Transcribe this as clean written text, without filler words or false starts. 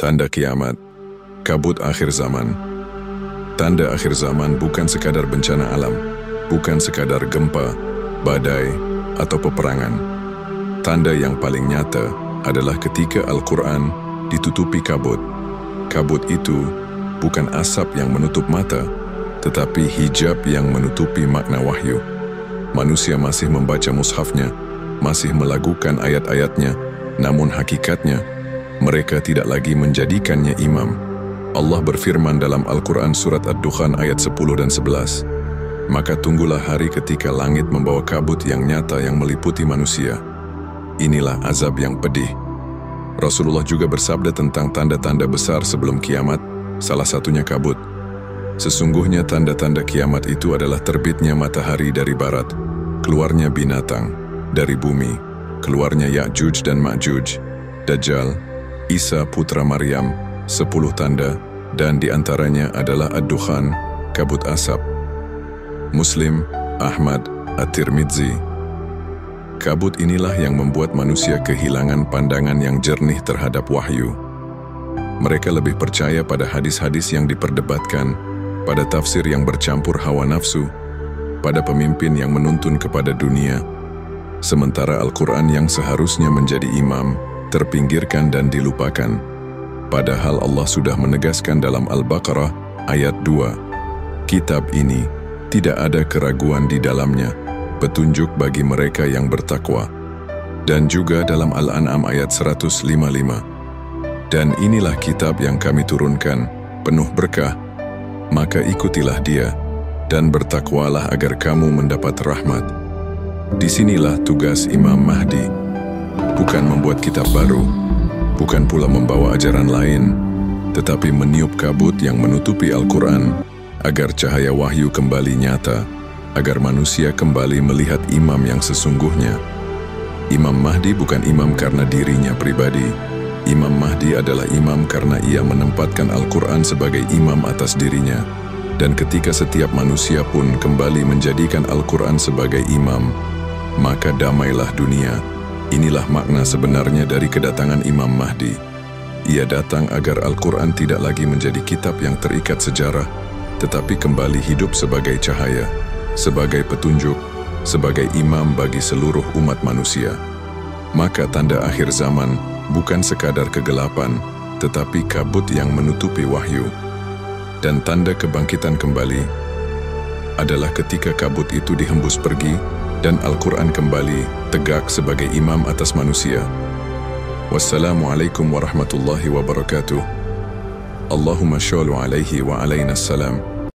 Tanda kiamat, kabut akhir zaman. Tanda akhir zaman bukan sekadar bencana alam, bukan sekadar gempa, badai, atau peperangan. Tanda yang paling nyata adalah ketika Al-Quran ditutupi kabut. Kabut itu bukan asap yang menutup mata, tetapi hijab yang menutupi makna wahyu. Manusia masih membaca mushafnya, masih melakukan ayat-ayatnya, namun hakikatnya, mereka tidak lagi menjadikannya imam. Allah berfirman dalam Al-Quran surat Ad-Dukhan ayat 10 dan 11. Maka tunggulah hari ketika langit membawa kabut yang nyata yang meliputi manusia. Inilah azab yang pedih. Rasulullah juga bersabda tentang tanda-tanda besar sebelum kiamat, salah satunya kabut. Sesungguhnya tanda-tanda kiamat itu adalah terbitnya matahari dari barat, keluarnya binatang dari bumi, keluarnya Ya'juj dan Ma'juj, Dajjal, Isa putra Maryam, 10 tanda, dan diantaranya adalah Ad-Dukhan, kabut asap. Muslim, Ahmad, At-Tirmidzi. Kabut inilah yang membuat manusia kehilangan pandangan yang jernih terhadap wahyu. Mereka lebih percaya pada hadis-hadis yang diperdebatkan, pada tafsir yang bercampur hawa nafsu, pada pemimpin yang menuntun kepada dunia, sementara Al-Quran yang seharusnya menjadi imam, terpinggirkan dan dilupakan. Padahal Allah sudah menegaskan dalam Al-Baqarah ayat 2, kitab ini tidak ada keraguan di dalamnya, petunjuk bagi mereka yang bertakwa. Dan juga dalam Al-An'am ayat 155, dan inilah kitab yang kami turunkan, penuh berkah, maka ikutilah dia, dan bertakwalah agar kamu mendapat rahmat. Disinilah tugas Imam Mahdi, bukan membuat kitab baru, bukan pula membawa ajaran lain, tetapi meniup kabut yang menutupi Al-Quran, agar cahaya wahyu kembali nyata, agar manusia kembali melihat imam yang sesungguhnya. Imam Mahdi bukan imam karena dirinya pribadi. Imam Mahdi adalah imam karena ia menempatkan Al-Quran sebagai imam atas dirinya. Dan ketika setiap manusia pun kembali menjadikan Al-Quran sebagai imam, maka damailah dunia. Inilah makna sebenarnya dari kedatangan Imam Mahdi. Ia datang agar Al-Quran tidak lagi menjadi kitab yang terikat sejarah, tetapi kembali hidup sebagai cahaya, sebagai petunjuk, sebagai imam bagi seluruh umat manusia. Maka tanda akhir zaman bukan sekadar kegelapan, tetapi kabut yang menutupi wahyu. Dan tanda kebangkitan kembali adalah ketika kabut itu dihembus pergi, dan Al-Quran kembali tegak sebagai imam atas manusia. Wassalamualaikum warahmatullahi wabarakatuh. Allahumma sholli alaihi wa alaina salam.